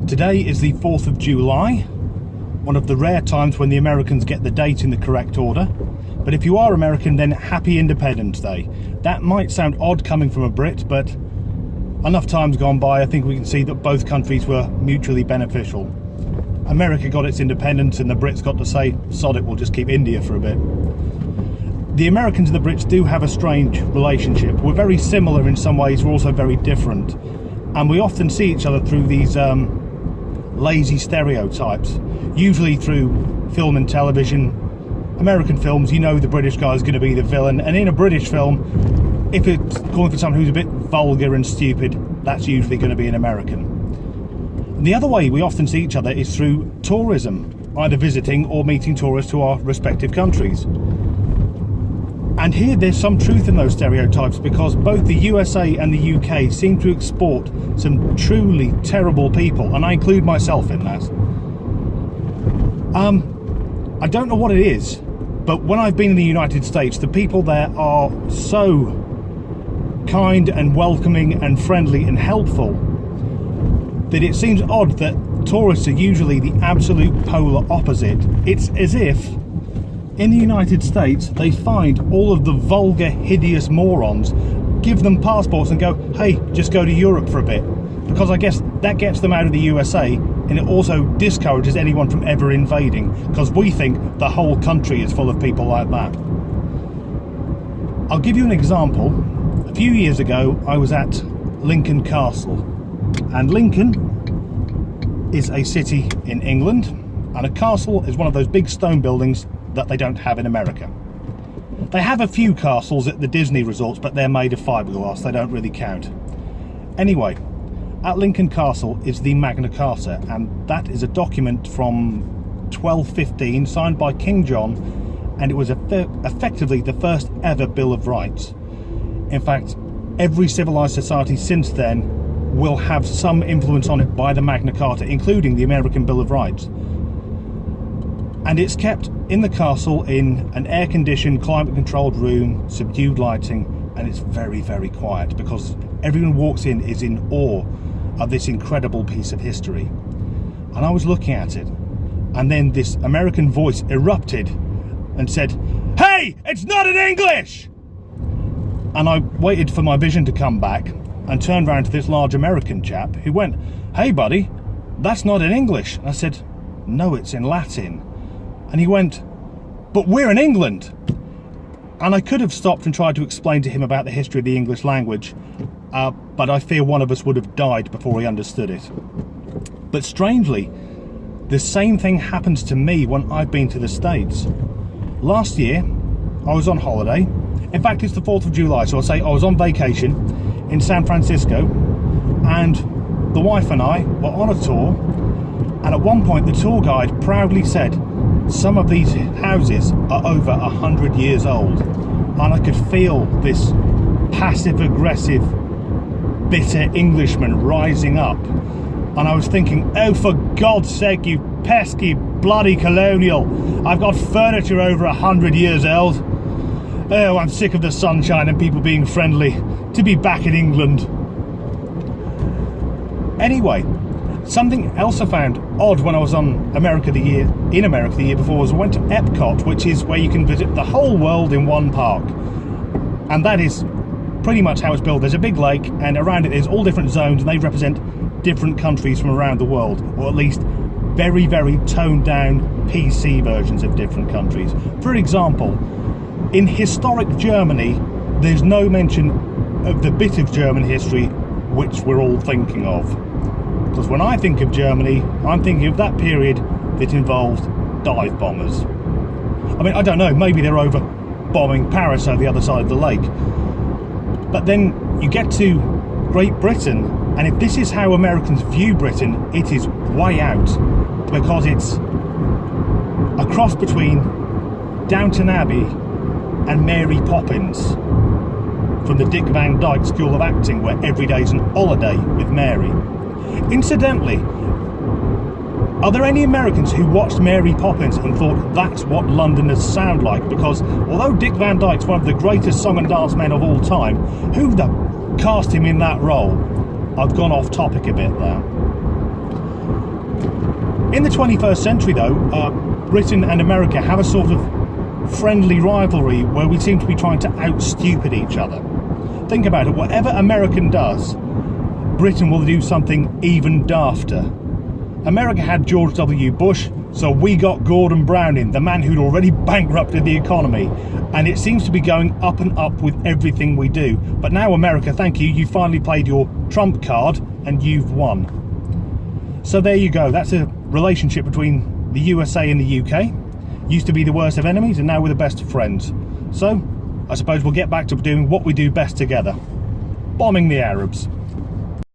Today is the 4th of July, one of the rare times when the Americans get the date in the correct order. But if you are American, then happy Independence Day. That might sound odd coming from a Brit, but enough time's gone by, I think we can see that both countries were mutually beneficial. America got its independence and the Brits got to say, sod it, we'll just keep India for a bit. The Americans and the Brits do have a strange relationship. We're very similar in some ways, we're also very different. And we often see each other through these lazy stereotypes, usually through film and television. American films, you know the British guy is going to be the villain, and in a British film, if it's going for someone who's a bit vulgar and stupid, that's usually going to be an American. And the other way we often see each other is through tourism, either visiting or meeting tourists to our respective countries. And here there's some truth in those stereotypes, because both the USA and the UK seem to export some truly terrible people, and I include myself in that. I don't know what it is, but when I've been in the United States, the people there are so kind and welcoming and friendly and helpful that it seems odd that tourists are usually the absolute polar opposite. It's as if in the United States they find all of the vulgar, hideous morons, give them passports and go, hey, just go to Europe for a bit, because I guess that gets them out of the USA, and it also discourages anyone from ever invading, because we think the whole country is full of people like that. I'll give you an example. A few years ago I was at Lincoln Castle, and Lincoln is a city in England, and a castle is one of those big stone buildings that they don't have in America. They have a few castles at the Disney resorts, but they're made of fiberglass, they don't really count. Anyway, at Lincoln Castle is the Magna Carta, and that is a document from 1215 signed by King John, and it was effectively the first ever Bill of Rights. In fact, every civilized society since then will have some influence on it by the Magna Carta, including the American Bill of Rights. And it's kept in the castle in an air-conditioned, climate-controlled room, subdued lighting, and it's very, very quiet, because everyone who walks in is in awe of this incredible piece of history. And I was looking at it, and then this American voice erupted and said, "Hey, it's not in English!" And I waited for my vision to come back and turned around to this large American chap who went, "Hey buddy, that's not in English." And I said, "No, it's in Latin." And he went, "But we're in England." And I could have stopped and tried to explain to him about the history of the English language, but I fear one of us would have died before he understood it. But strangely, the same thing happens to me when I've been to the States. Last year, I was on holiday. In fact, it's the 4th of July, so I'll say I was on vacation in San Francisco, and the wife and I were on a tour, and at one point the tour guide proudly said, some of these houses are over 100 years old, and I could feel this passive-aggressive, bitter Englishman rising up, and I was thinking, oh, for God's sake, you pesky bloody colonial, I've got furniture over 100 years old. Oh, I'm sick of the sunshine and people being friendly. To be back in England. Anyway, something else I found odd when I was in America the year before was I went to Epcot, which is where you can visit the whole world in one park. And that is pretty much how it's built. There's a big lake, and around it there's all different zones, and they represent different countries from around the world, or at least very, very toned down PC versions of different countries. For example, in historic Germany, there's no mention of the bit of German history which we're all thinking of. Because when I think of Germany, I'm thinking of that period that involved dive bombers. I mean, I don't know, maybe they're over bombing Paris over the other side of the lake. But then you get to Great Britain, and if this is how Americans view Britain, it is way out, because it's a cross between Downton Abbey and Mary Poppins from the Dick Van Dyke School of Acting, where every day's an holiday with Mary. Incidentally, are there any Americans who watched Mary Poppins and thought that's what Londoners sound like? Because although Dick Van Dyke's one of the greatest song and dance men of all time, who the cast him in that role? I've gone off topic a bit there. In the 21st century, though, Britain and America have a sort of friendly rivalry where we seem to be trying to out-stupid each other. Think about it. Whatever American does, Britain will do something even dafter. America had George W. Bush, so we got Gordon Brown in, the man who'd already bankrupted the economy. And it seems to be going up and up with everything we do. But now, America, thank you, you finally played your trump card and you've won. So there you go. That's a relationship between the USA and the UK. Used to be the worst of enemies, and now we're the best of friends. So I suppose we'll get back to doing what we do best together: bombing the Arabs.